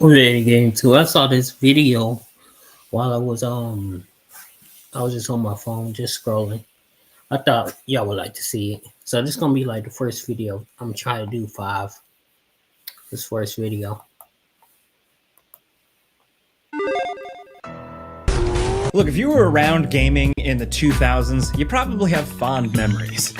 Ready game too. I saw this video while I was just on my phone just scrolling. I thought y'all would like to see it. So this gonna be like the first video. I'm trying to do five. This first video. Look, if you were around gaming in the 2000s, you probably have fond memories.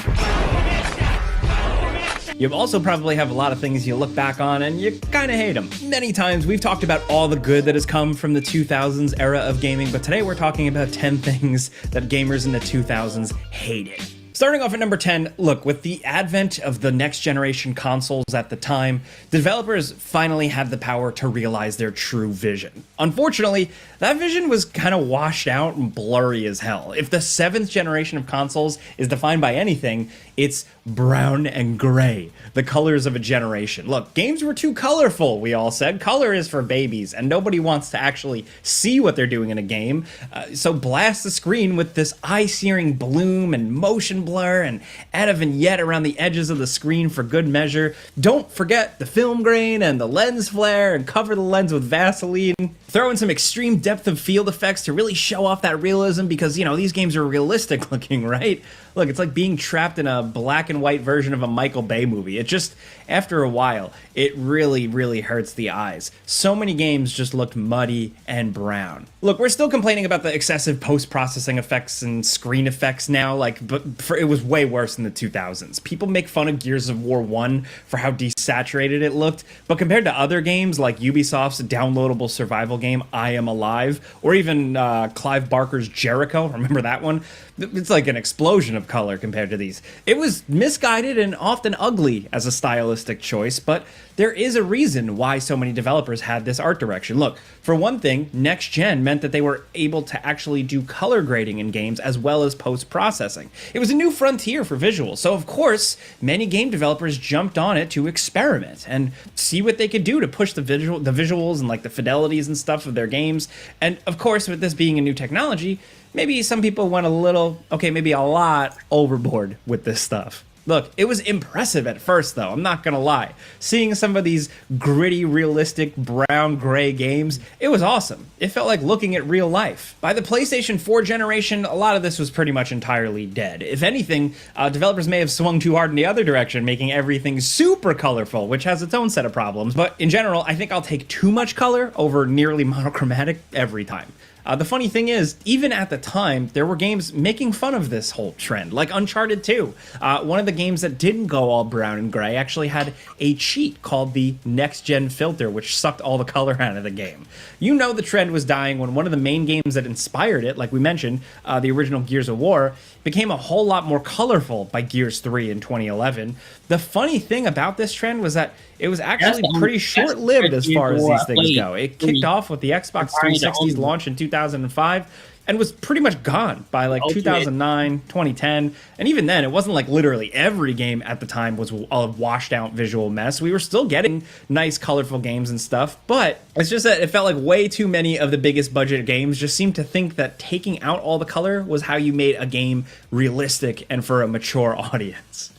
You also probably have a lot of things you look back on and you kind of hate them. Many times we've talked about all the good that has come from the 2000s era of gaming, but today we're talking about 10 things that gamers in the 2000s hated. Starting off at number 10, look, with the advent of the next generation consoles at the time, developers finally had the power to realize their true vision. Unfortunately, that vision was kind of washed out and blurry as hell. If the 7th generation of consoles is defined by anything, it's brown and gray, the colors of a generation. Look, games were too colorful, we all said. Color is for babies, and nobody wants to actually see what they're doing in a game. So blast the screen with this eye-searing bloom and motion blur and add a vignette around the edges of the screen for good measure. Don't forget the film grain and the lens flare and cover the lens with Vaseline. Throw in some extreme depth of field effects to really show off that realism because, you know, these games are realistic looking, right? Look, it's like being trapped in a black and white version of a Michael Bay movie. It just, after a while, it really, really hurts the eyes. So many games just looked muddy and brown. Look, we're still complaining about the excessive post-processing effects and screen effects now, but it was way worse in the 2000s. People make fun of Gears of War 1 for how desaturated it looked, but compared to other games like Ubisoft's downloadable survival game, I Am Alive, or even Clive Barker's Jericho, remember that one? It's like an explosion of color compared to these. It was misguided and often ugly as a stylistic choice, but there is a reason why so many developers had this art direction. Look, for one thing, next gen meant that they were able to actually do color grading in games as well as post-processing. It was a new frontier for visuals, so of course, many game developers jumped on it to experiment and see what they could do to push the visuals and like the fidelities and stuff of their games. And of course, with this being a new technology, maybe some people went a little, maybe a lot overboard with this stuff. Look, it was impressive at first, though, I'm not gonna lie. Seeing some of these gritty, realistic, brown-gray games, it was awesome. It felt like looking at real life. By the PlayStation 4 generation, a lot of this was pretty much entirely dead. If anything, developers may have swung too hard in the other direction, making everything super colorful, which has its own set of problems. But in general, I think I'll take too much color over nearly monochromatic every time. The funny thing is, even at the time, there were games making fun of this whole trend, like Uncharted 2. One of the games that didn't go all brown and gray actually had a cheat called the Next Gen Filter, which sucked all the color out of the game. You know the trend was dying when one of the main games that inspired it, like we mentioned, the original Gears of War, became a whole lot more colorful by Gears 3 in 2011. The funny thing about this trend was that it was actually pretty short-lived as far as these things go. It kicked off with the Xbox 360's launch in 2005 and was pretty much gone by like 2009, 2010. And even then, it wasn't like literally every game at the time was a washed out visual mess. We were still getting nice, colorful games and stuff, but it's just that it felt like way too many of the biggest budget games just seemed to think that taking out all the color was how you made a game realistic and for a mature audience.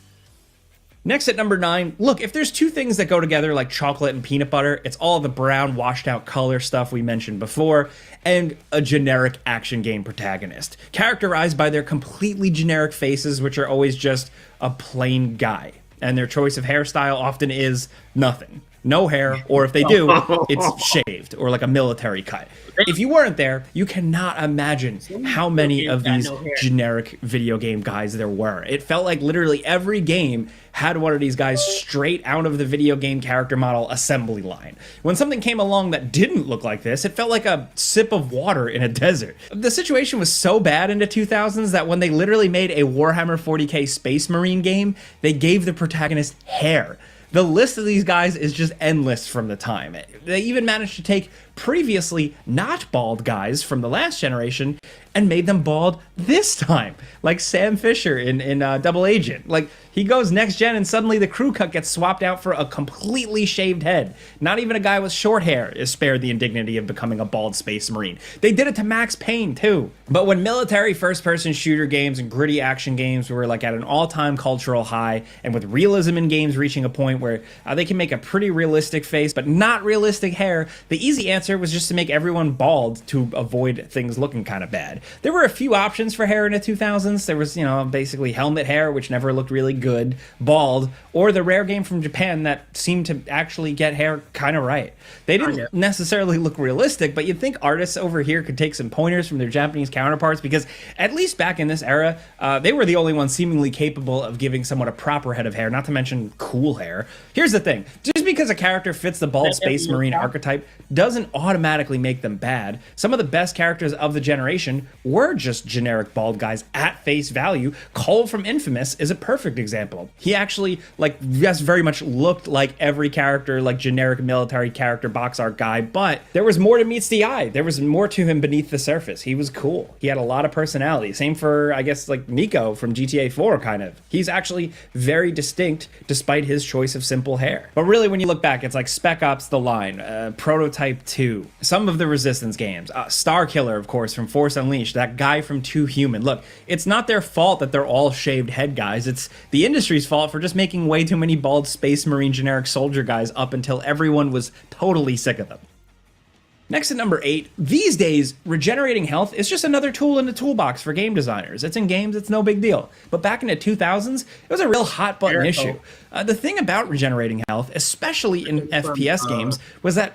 Next at number 9, look, if there's two things that go together like chocolate and peanut butter, it's all the brown, washed out color stuff we mentioned before, and a generic action game protagonist, characterized by their completely generic faces, which are always just a plain guy. And their choice of hairstyle often is nothing. No hair, or if they do, it's shaved, or like a military cut. If you weren't there, you cannot imagine how many of these generic video game guys there were. It felt like literally every game had one of these guys straight out of the video game character model assembly line. When something came along that didn't look like this, it felt like a sip of water in a desert. The situation was so bad in the 2000s that when they literally made a Warhammer 40k Space Marine game, they gave the protagonist hair. The list of these guys is just endless from the time. They even managed to take previously not bald guys from the last generation and made them bald this time, like Sam Fisher in Double Agent. Like, he goes next gen and suddenly the crew cut gets swapped out for a completely shaved head. Not even a guy with short hair is spared the indignity of becoming a bald space marine. They did it to Max Payne too. But when military first-person shooter games and gritty action games were like at an all-time cultural high, and with realism in games reaching a point where they can make a pretty realistic face but not realistic hair, the easy answer was just to make everyone bald to avoid things looking kind of bad. There were a few options for hair in the 2000s. There was, basically helmet hair, which never looked really good, bald, or the rare game from Japan that seemed to actually get hair kind of right. They didn't necessarily look realistic, but you'd think artists over here could take some pointers from their Japanese counterparts, because at least back in this era, they were the only ones seemingly capable of giving someone a proper head of hair, not to mention cool hair. Here's the thing, just because a character fits the bald space marine archetype doesn't automatically make them bad. Some of the best characters of the generation were just generic bald guys at face value. Cole from Infamous is a perfect example. He actually, very much looked like every character, like generic military character box art guy, but there was more to meets the eye. There was more to him beneath the surface. He was cool. He had a lot of personality. Same for, I guess, like Nico from GTA 4, kind of. He's actually very distinct despite his choice of simple hair. But really, when you look back, it's like Spec Ops The Line, Prototype 2, some of the Resistance games, Star Killer, of course, from Force Unleashed, that guy from Too Human. Look, it's not their fault that they're all shaved head guys. It's the industry's fault for just making way too many bald space marine generic soldier guys up until everyone was totally sick of them. Next at number 8, these days, regenerating health is just another tool in the toolbox for game designers. It's in games, it's no big deal. But back in the 2000s, it was a real hot button issue. The thing about regenerating health, especially in FPS games, was that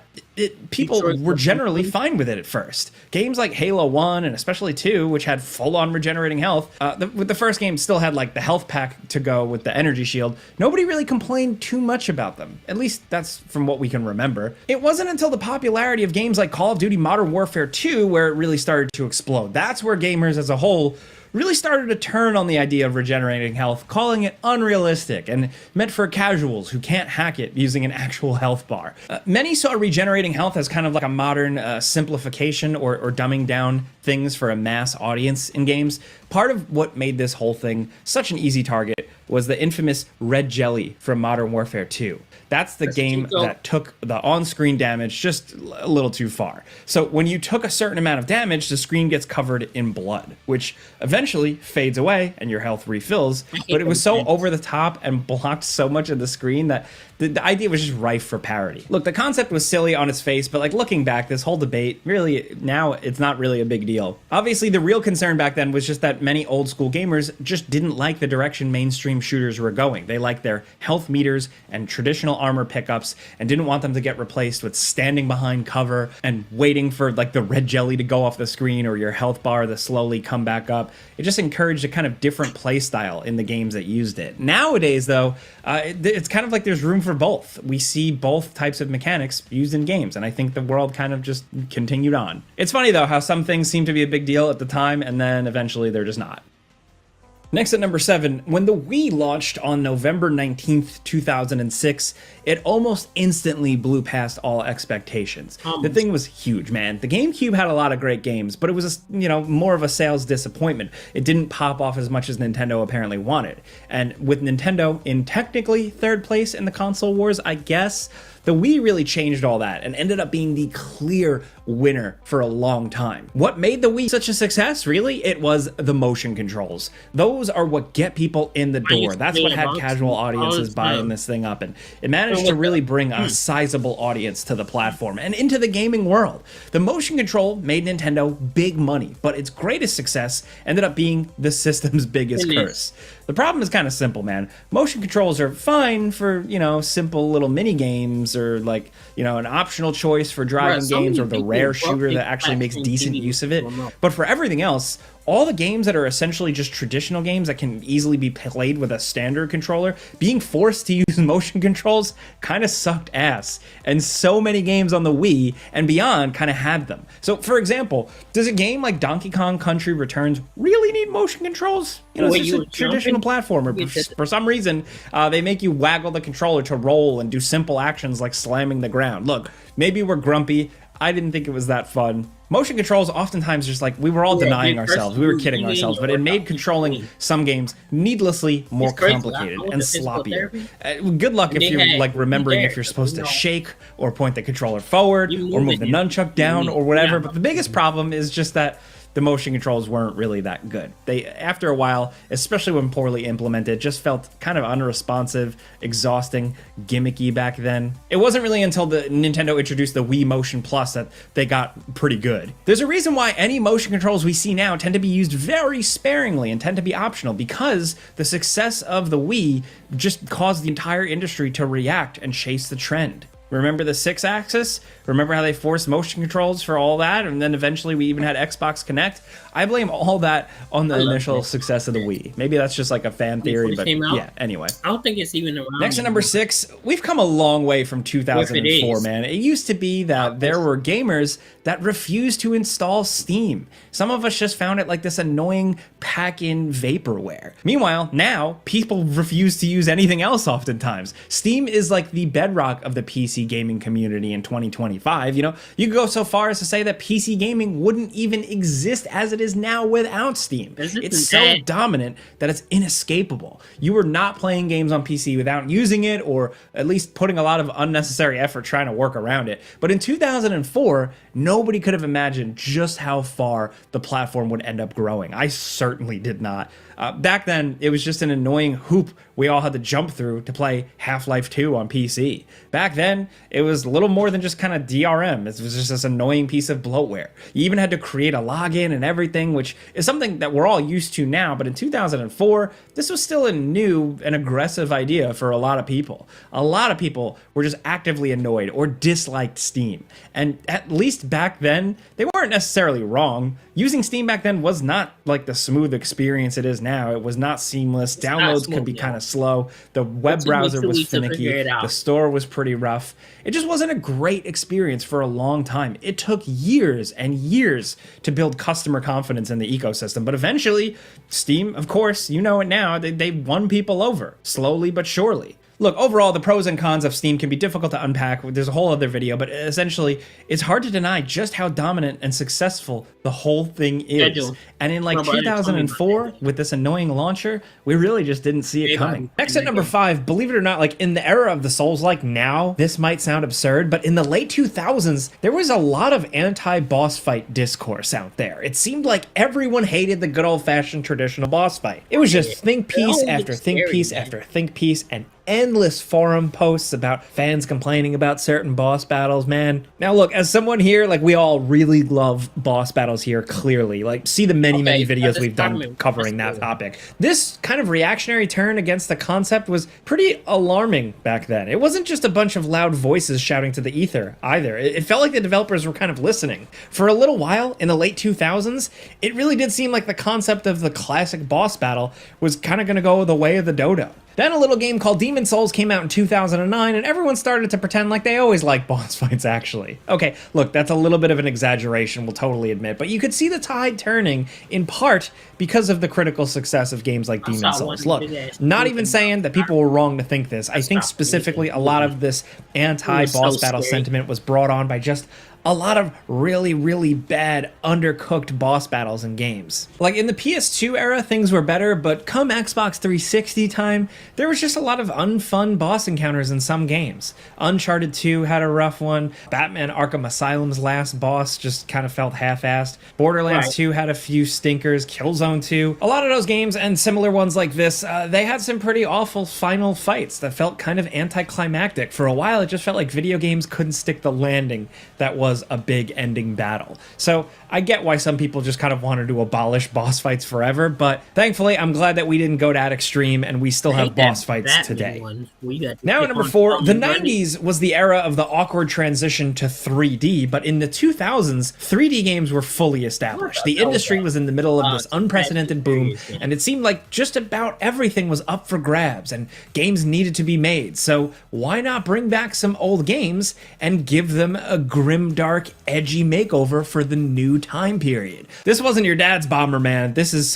people were generally fine with it at first. Games like Halo 1 and especially 2, which had full-on regenerating health, with the first game still had like the health pack to go with the energy shield, nobody really complained too much about them. At least that's from what we can remember. It wasn't until the popularity of games like Call of Duty Modern Warfare 2 where it really started to explode. That's where gamers as a whole really started to turn on the idea of regenerating health, calling it unrealistic and meant for casuals who can't hack it using an actual health bar. Many saw regenerating health as kind of like a modern simplification or dumbing down things for a mass audience in games. Part of what made this whole thing such an easy target was the infamous red jelly from Modern Warfare 2. That's the game that took the on-screen damage just a little too far. So when you took a certain amount of damage, the screen gets covered in blood, which eventually fades away and your health refills. But it was so over the top and blocked so much of the screen that the idea was just rife for parody. Look, the concept was silly on its face, but like looking back, this whole debate, really, now it's not really a big deal. Obviously, the real concern back then was just that many old school gamers just didn't like the direction mainstream shooters were going. They liked their health meters and traditional armor pickups and didn't want them to get replaced with standing behind cover and waiting for like the red jelly to go off the screen or your health bar to slowly come back up. It just encouraged a kind of different play style in the games that used it. Nowadays, though, it's kind of like there's room for both. We see both types of mechanics used in games, and I think the world kind of just continued on. It's funny, though, how some things seem to be a big deal at the time, and then eventually they're just not. Next at number 7, when the Wii launched on November 19th, 2006, it almost instantly blew past all expectations. The thing was huge, man. The GameCube had a lot of great games, but it was, more of a sales disappointment. It didn't pop off as much as Nintendo apparently wanted. And with Nintendo in technically third place in the console wars, I guess, the Wii really changed all that and ended up being the clear winner for a long time. What made the Wii such a success, really? It was the motion controls. Those are what get people in the door. That's what had casual audiences buying this thing up, and it managed to really bring a sizable audience to the platform and into the gaming world. The motion control made Nintendo big money, but its greatest success ended up being the system's biggest curse. The problem is kind of simple, man. Motion controls are fine for, simple little mini games or like, an optional choice for driving games or the rare shooter that actually makes decent use of it. But for everything else, all the games that are essentially just traditional games that can easily be played with a standard controller, being forced to use motion controls kind of sucked ass. And so many games on the Wii and beyond kind of had them. So, for example, does a game like Donkey Kong Country Returns really need motion controls? It's just a traditional platformer. For some reason, they make you waggle the controller to roll and do simple actions like slamming the ground. Look, maybe we're grumpy. I didn't think it was that fun. Motion controls oftentimes just like we were all denying ourselves, we were kidding ourselves, but it made controlling some games needlessly more complicated and sloppier. Good luck if you're like remembering if you're supposed to shake or point the controller forward or move the nunchuck down or whatever, but the biggest problem is just that the motion controls weren't really that good. They, after a while, especially when poorly implemented, just felt kind of unresponsive, exhausting, gimmicky back then. It wasn't really until the Nintendo introduced the Wii Motion Plus that they got pretty good. There's a reason why any motion controls we see now tend to be used very sparingly and tend to be optional, because the success of the Wii just caused the entire industry to react and chase the trend. Remember the 6-axis? Remember how they forced motion controls for all that? And then eventually we even had Xbox Connect? I blame all that on the initial success of the Wii. Maybe that's just like a fan theory, but yeah, anyway. I don't think it's even around. Next at number 6, we've come a long way from 2004, man. It used to be that there were gamers that refused to install Steam. Some of us just found it like this annoying pack-in vaporware. Meanwhile, now, people refuse to use anything else oftentimes. Steam is like the bedrock of the PC gaming community in 2025. You know, you could go so far as to say that PC gaming wouldn't even exist as it is now without Steam. It's so dominant that it's inescapable. You were not playing games on PC without using it, or at least putting a lot of unnecessary effort trying to work around it. But in 2004, nobody could have imagined just how far the platform would end up growing. I certainly did not. Back then, it was just an annoying hoop we all had to jump through to play Half-Life 2 on PC. Back then, it was little more than just kind of DRM. It was just this annoying piece of bloatware. You even had to create a login and everything, which is something that we're all used to now. But in 2004, this was still a new and aggressive idea for a lot of people. A lot of people were just actively annoyed or disliked Steam. And at least back then, they weren't necessarily wrong. Using Steam back then was not like the smooth experience it is now. It was not seamless. Downloads could be kind of slow. The web browser was finicky. The store was pretty rough. It just wasn't a great experience for a long time. It took years and years to build customer confidence in the ecosystem. But eventually, Steam, of course, you know it now, they won people over, slowly but surely. Look, overall, the pros and cons of Steam can be difficult to unpack. There's a whole other video, but essentially, it's hard to deny just how dominant and successful the whole thing is. And in like 2004, with this annoying launcher, we really just didn't see it coming. Next at number 5, believe it or not, like in the era of the Souls-like now, this might sound absurd, but in the late 2000s, there was a lot of anti-boss fight discourse out there. It seemed like everyone hated the good old-fashioned traditional boss fight. It was just think piece after think piece after think piece, and endless forum posts about fans complaining about certain boss battles, man. Now look, as someone here, like we all really love boss battles here, clearly. Like, see the many videos we've done covering that topic. This kind of reactionary turn against the concept was pretty alarming back then. It wasn't just a bunch of loud voices shouting to the ether either. It felt like the developers were kind of listening. For a little while, in the late 2000s, it really did seem like the concept of the classic boss battle was kind of going to go the way of the dodo. Then a little game called Demon's Souls came out in 2009, and everyone started to pretend like they always like boss fights, actually. Okay, look, that's a little bit of an exaggeration, we'll totally admit, but you could see the tide turning, in part, because of the critical success of games like Demon's Souls. Look, not even saying that people were wrong to think this. I think specifically a lot of this anti-boss battle sentiment was brought on by just a lot of really, really bad, undercooked boss battles in games. Like in the PS2 era, things were better, but come Xbox 360 time, there was just a lot of unfun boss encounters in some games. Uncharted 2 had a rough one. Batman Arkham Asylum's last boss just kind of felt half-assed. Borderlands 2 had a few stinkers. Killzone 2. A lot of those games, and similar ones like this, they had some pretty awful final fights that felt kind of anticlimactic. For a while, it just felt like video games couldn't stick the landing that was a big ending battle. So I get why some people just kind of wanted to abolish boss fights forever, but thankfully I'm glad that we didn't go that extreme and we still have boss fights today. Now at number 4, the 90s was the era of the awkward transition to 3D, but in the 2000s, 3D games were fully established. The industry was in the middle of this unprecedented boom, and it seemed like just about everything was up for grabs and games needed to be made. So why not bring back some old games and give them a grim, dark dark, edgy makeover for the new time period. This wasn't your dad's Bomberman. This is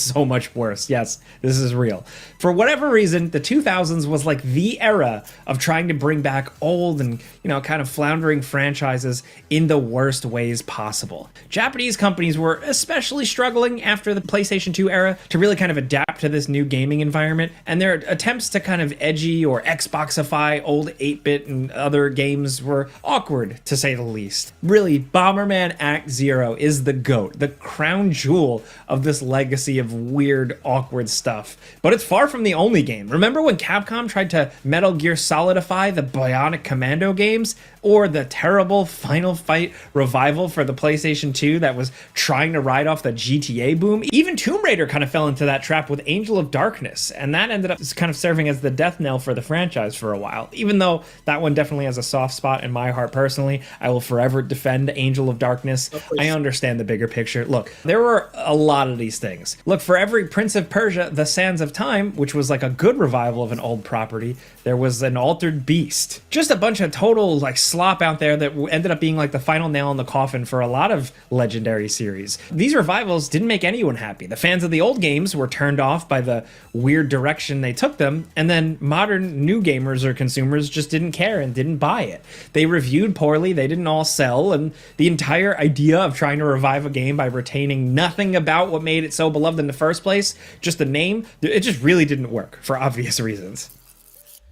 so much worse. Yes, this is real. For whatever reason, the 2000s was like the era of trying to bring back old and, kind of floundering franchises in the worst ways possible. Japanese companies were especially struggling after the PlayStation 2 era to really kind of adapt to this new gaming environment, and their attempts to kind of edgy or Xboxify old 8-bit and other games were awkward, to say the least. Really, Bomberman Act Zero is the GOAT, the crown jewel of this legacy of weird, awkward stuff. But it's far from the only game. Remember when Capcom tried to Metal Gear Solidify the Bionic Commando games? Or the terrible Final Fight revival for the PlayStation 2 that was trying to ride off the GTA boom? Even Tomb Raider kind of fell into that trap with Angel of Darkness, and that ended up kind of serving as the death knell for the franchise for a while. Even though that one definitely has a soft spot in my heart personally, I will forever defend Angel of Darkness. I understand the bigger picture. Look, there were a lot of these things. Look, for every Prince of Persia, The Sands of Time, which was like a good revival of an old property, there was an Altered Beast. Just a bunch of total slop out there that ended up being like the final nail in the coffin for a lot of legendary series. These revivals didn't make anyone happy. The fans of the old games were turned off by the weird direction they took them, and then modern new gamers or consumers just didn't care and didn't buy it. They reviewed poorly, they didn't all sell, and the entire idea of trying to revive a game by retaining nothing about what made it so beloved in the first place, just the name, it just really didn't work for obvious reasons.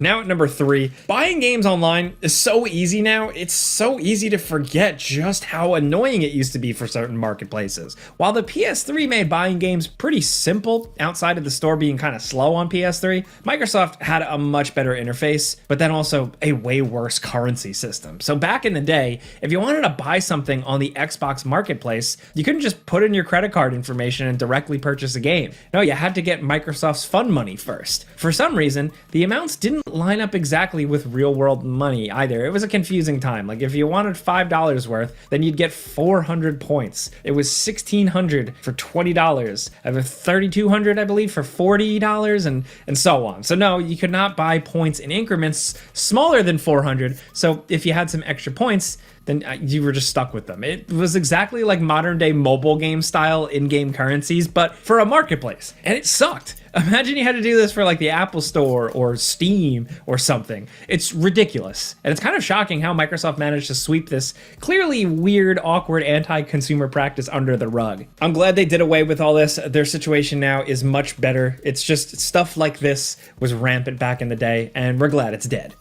Now at number 3, buying games online is so easy now, it's so easy to forget just how annoying it used to be for certain marketplaces. While the PS3 made buying games pretty simple, outside of the store being kind of slow on PS3, Microsoft had a much better interface, but then also a way worse currency system. So back in the day, if you wanted to buy something on the Xbox marketplace, you couldn't just put in your credit card information and directly purchase a game. No, you had to get Microsoft's fund money first. For some reason, the amounts didn't line up exactly with real world money either. It was a confusing time. Like if you wanted $5 worth, then you'd get 400 points. It was $1,600 for $20. I have a $3,200, I believe, for $40 and so on. So no, you could not buy points in increments smaller than 400. So if you had some extra points, then you were just stuck with them. It was exactly like modern day mobile game style in-game currencies, but for a marketplace. And it sucked. Imagine you had to do this for like the Apple Store or Steam or something. It's ridiculous. And it's kind of shocking how Microsoft managed to sweep this clearly weird, awkward, anti-consumer practice under the rug. I'm glad they did away with all this. Their situation now is much better. It's just stuff like this was rampant back in the day, and we're glad it's dead.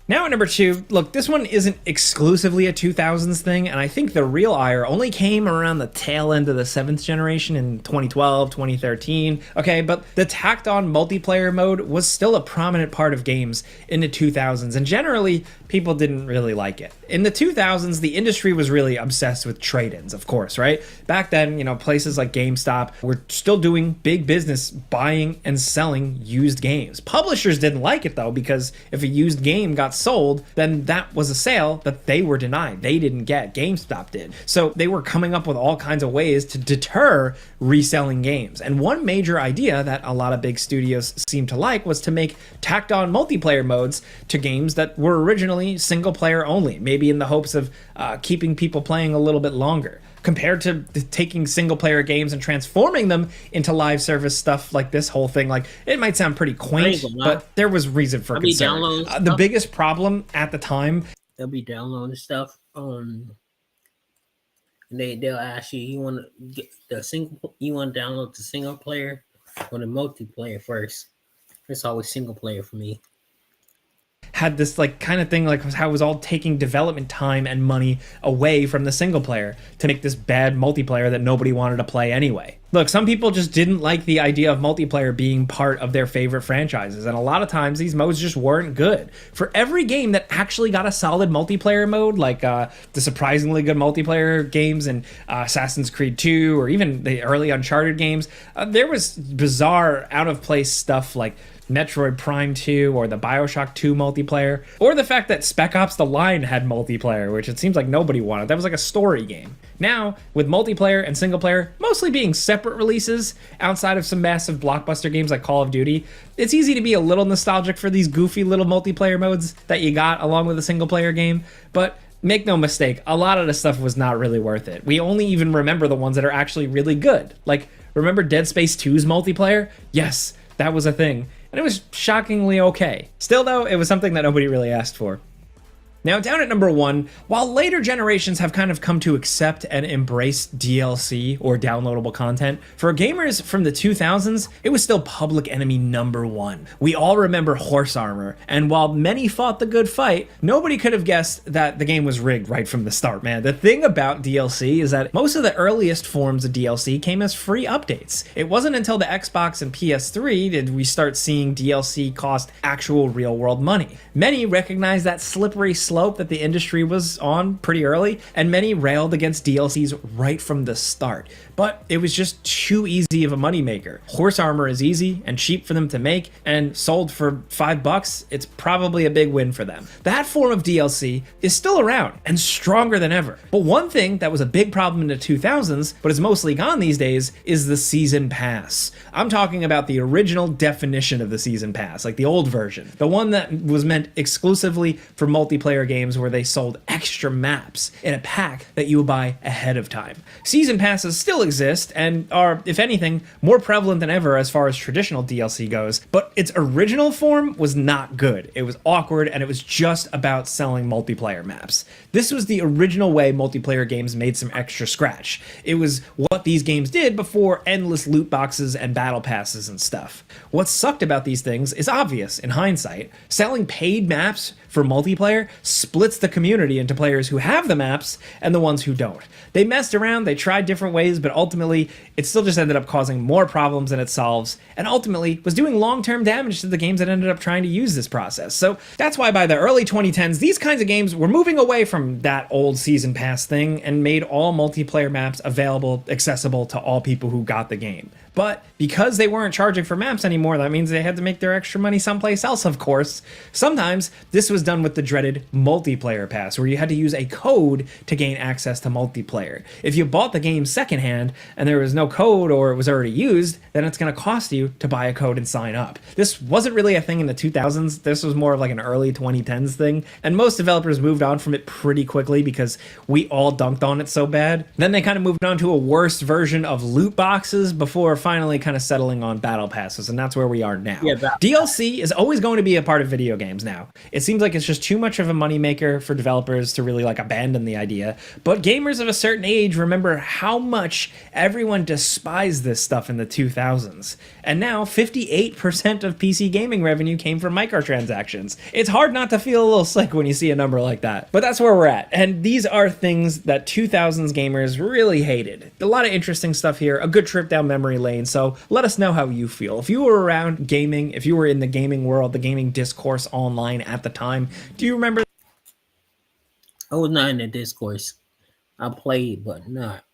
Now at number 2, look, this one isn't exclusively a 2000s thing, and I think the real ire only came around the tail end of the 7th generation in 2012, 2013, okay, but the tacked-on multiplayer mode was still a prominent part of games in the 2000s, and generally, people didn't really like it. In the 2000s, the industry was really obsessed with trade-ins, of course, right? Back then, places like GameStop were still doing big business buying and selling used games. Publishers didn't like it, though, because if a used game got sold, then that was a sale that they were denied. They didn't get. GameStop did. So they were coming up with all kinds of ways to deter reselling games. And one major idea that a lot of big studios seemed to like was to make tacked on multiplayer modes to games that were originally single player only, maybe in the hopes of keeping people playing a little bit longer. Compared to taking single player games and transforming them into live service stuff like this whole thing, like it might sound pretty quaint, but there was reason for concern. The biggest problem at the time, they'll be downloading stuff they'll ask you want to get you want to download the single player or the multiplayer first. It's always single player for me. Had this like kind of thing, like how it was all taking development time and money away from the single player to make this bad multiplayer that nobody wanted to play anyway. Look, some people just didn't like the idea of multiplayer being part of their favorite franchises, and a lot of times these modes just weren't good. For every game that actually got a solid multiplayer mode, like the surprisingly good multiplayer games in Assassin's Creed 2 or even the early Uncharted games, there was bizarre, out-of-place stuff like Metroid Prime 2 or the BioShock 2 multiplayer, or the fact that Spec Ops The Line had multiplayer, which it seems like nobody wanted. That was like a story game. Now, with multiplayer and single player mostly being separate releases outside of some massive blockbuster games like Call of Duty, it's easy to be a little nostalgic for these goofy little multiplayer modes that you got along with a single player game, but make no mistake, a lot of the stuff was not really worth it. We only even remember the ones that are actually really good. Like, remember Dead Space 2's multiplayer? Yes, that was a thing. And it was shockingly okay. Still though, it was something that nobody really asked for. Now, down at number 1, while later generations have kind of come to accept and embrace DLC or downloadable content, for gamers from the 2000s, it was still public enemy number 1. We all remember Horse Armor, and while many fought the good fight, nobody could have guessed that the game was rigged right from the start, man. The thing about DLC is that most of the earliest forms of DLC came as free updates. It wasn't until the Xbox and PS3 did we start seeing DLC cost actual real-world money. Many recognized that slippery slope that the industry was on pretty early, and many railed against DLCs right from the start. But it was just too easy of a moneymaker. Horse Armor is easy and cheap for them to make, and sold for $5, it's probably a big win for them. That form of DLC is still around and stronger than ever. But one thing that was a big problem in the 2000s, but is mostly gone these days, is the Season Pass. I'm talking about the original definition of the Season Pass, like the old version. The one that was meant exclusively for multiplayer games where they sold extra maps in a pack that you would buy ahead of time. Season Passes still exist and are, if anything, more prevalent than ever as far as traditional DLC goes, but its original form was not good. It was awkward and it was just about selling multiplayer maps. This was the original way multiplayer games made some extra scratch. It was what these games did before endless loot boxes and battle passes and stuff. What sucked about these things is obvious in hindsight. Selling paid maps for multiplayer splits the community into players who have the maps and the ones who don't. They messed around, they tried different ways, but ultimately it still just ended up causing more problems than it solves, and ultimately was doing long-term damage to the games that ended up trying to use this process. So that's why by the early 2010s, these kinds of games were moving away from that old season pass thing and made all multiplayer maps available, accessible to all people who got the game. But because they weren't charging for maps anymore, that means they had to make their extra money someplace else, of course. Sometimes this was done with the dreaded multiplayer pass, where you had to use a code to gain access to multiplayer. If you bought the game secondhand and there was no code or it was already used, then it's going to cost you to buy a code and sign up. This wasn't really a thing in the 2000s. This was more of like an early 2010s thing, and most developers moved on from it pretty quickly because we all dunked on it so bad. Then they kind of moved on to a worse version of loot boxes before finally kind of settling on battle passes, and that's where we are now. DLC is always going to be a part of video games now. It seems like it's just too much of a moneymaker for developers to really like abandon the idea, but gamers of a certain age remember how much everyone despised this stuff in the 2000s. And now 58% of PC gaming revenue came from microtransactions. It's hard not to feel a little sick when you see a number like that, but that's where we're at. And these are things that 2000s gamers really hated. A lot of interesting stuff here, a good trip down memory lane. So let us know how you feel. If you were around gaming, if you were in the gaming world, the gaming discourse online at the time, do you remember? I was not in the discourse. I played, but not